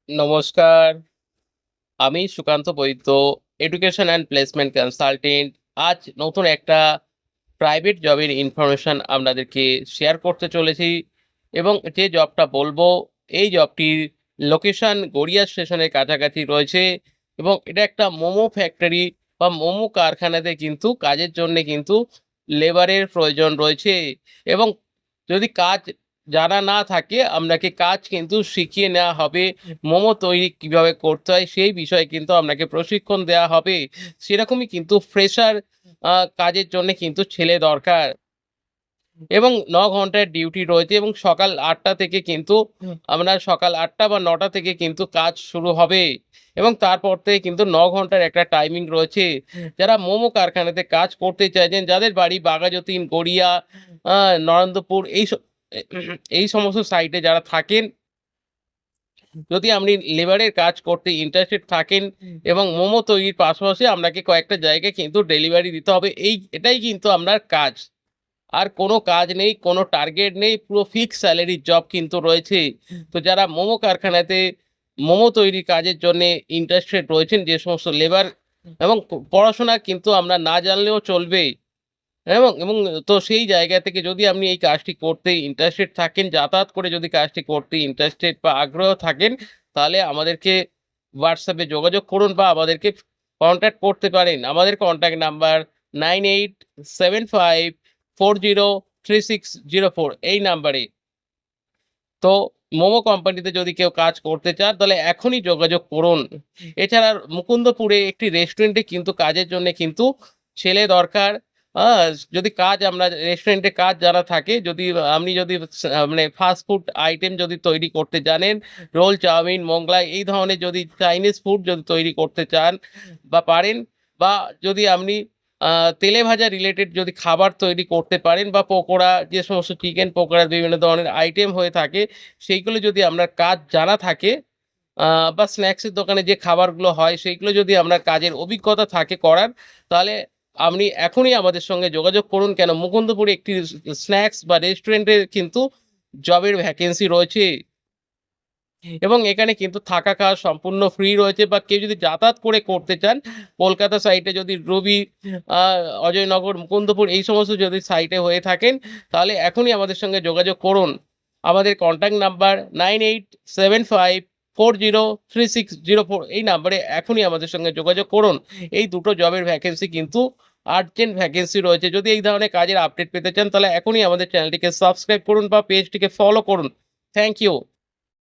নমস্কার, আমি সুকান্ত বৈদ্য, education and placement consultant. আজ নতুন একটা প্রাইভেট জবের ইনফরমেশন আপনাদেরকে শেয়ার করতে চলেছি এবং যে জবটা বলবো, এই জবটির লোকেশন গড়িয়া স্টেশনের কাছাকাছি রয়েছে এবং এটা একটা মোমো ফ্যাক্টরি বা মোমো কারখানাতে কিন্তু কাজের জন্যে কিন্তু লেবারের প্রয়োজন রয়েছে এবং যদি কাজ জানা না থাকে আপনাকে কাজ কিন্তু শিখিয়ে নেওয়া হবে। মোমো তৈরি কিভাবে করতে হয় সেই বিষয়ে কিন্তু আপনাকে প্রশিক্ষণ দেওয়া হবে। সেরকমই কিন্তু ফ্রেশার কাজের জন্যে কিন্তু ছেলে দরকার এবং ৯ ঘন্টার ডিউটি রয়েছে এবং সকাল ৮টা থেকে কিন্তু আপনার সকাল ৮টা বা ৯টা থেকে কিন্তু কাজ শুরু হবে এবং তারপর থেকে কিন্তু ৯ ঘন্টার একটা টাইমিং রয়েছে। যারা মোমো কারখানাতে কাজ করতে চাইছেন, যাদের বাড়ি বাঘাযতীন, গড়িয়া, আ নরেন্দ্রপুর এই সমস্ত সাইটে যারা থাকেন, যদি আপনি লেবারের কাজ করতে ইন্টারেস্টেড থাকেন এবং মোমো তৈরির পাশাপাশি আপনাকে কয়েকটা জায়গায় কিন্তু ডেলিভারি দিতে হবে। এটাই কিন্তু আপনার কাজ। আর কোনো কাজ নেই, কোনো টার্গেট নেই, পুরো ফিক্সড স্যালারির জব কিন্তু রয়েছে। তো যারা মোমো কারখানাতে মোমো তৈরির কাজের জন্যে ইন্টারেস্টেড রয়েছেন, যে সমস্ত লেবার এবং পড়াশোনা কিন্তু আপনার না জানলেও চলবে। এবং তো সেই জায়গা থেকে যদি আপনি এই কাজটি করতে ইন্টারেস্টেড থাকেন, যাতায়াত করে যদি কাজটি করতে ইন্টারেস্টেড বা আগ্রহ থাকেন, তাহলে আমাদেরকে WhatsApp এ যোগাযোগ করুন বা আমাদেরকে কনট্যাক্ট করতে পারেন। আমাদের কনট্যাক্ট নাম্বার 9875403604 এই নাম্বারে। তো মোমো কোম্পানিতে যদি কেউ কাজ করতে চান তাহলে এখনই যোগাযোগ করুন। এছাড়া মুকুন্দপুরে একটি রেস্টুরেন্টে কিন্তু কাজের জন্যে কিন্তু ছেলে দরকার। আ যদি কাজ আপনার রেস্টুরেন্টে কাজ জানা থাকে, আপনি যদি মানে ফাস্ট ফুড আইটেম যদি তৈরি করতে জানেন, রোল, চাউমিন, মোগলাই এই ধরনের যদি চাইনিজ ফুড যদি তৈরি করতে চান বা পারেন, বা যদি আপনি আ তেলে ভাজা রিলেটেড যদি খাবার তৈরি করতে পারেন বা পকোড়া, যে সমস্ত চিকেন পকোড়ার বিভিন্ন ধরনের আইটেম হয়ে থাকে, সেইগুলো যদি আপনার কাজ জানা থাকে, আ বা স্ন্যাকসের দোকানে যে খাবারগুলো হয় সেইগুলো যদি আপনার কাজের অভিজ্ঞতা থাকে করার, তাহলে আপনি এখনই আমাদের সঙ্গে যোগাযোগ করুন। কেন মুকুন্দপুরে একটি স্ন্যাকস বা রেস্টুরেন্টে কিন্তু জবের ভ্যাকেন্সি রয়েছে। এবং এখানে কিন্তু থাকা খাওয়া সম্পূর্ণ ফ্রি রয়েছে, বা কেউ যদি যাতায়াত করে করতে চান, কলকাতা সাইডে যদি রবি, আ অজয়নগর, মুকুন্দপুর এই সমস্ত যদি সাইটে হয়ে থাকেন, তাহলে এখনই আমাদের সঙ্গে যোগাযোগ করুন। আমাদের কনট্যাক্ট নাম্বার 9875403604 এই নাম্বারে এখনই আমাদের সঙ্গে যোগাযোগ করুন। এই দুটো জবের ভ্যাকেন্সি কিন্তু আর্জেন্ট ভ্যাকেন্সি রয়েছে। যদি এই ধরনের কাজের আপডেট পেতে চান, তাহলে এখনই আমাদের চ্যানেলটিকে সাবস্ক্রাইব করুন বা পেজটিকে ফলো করুন। Thank you.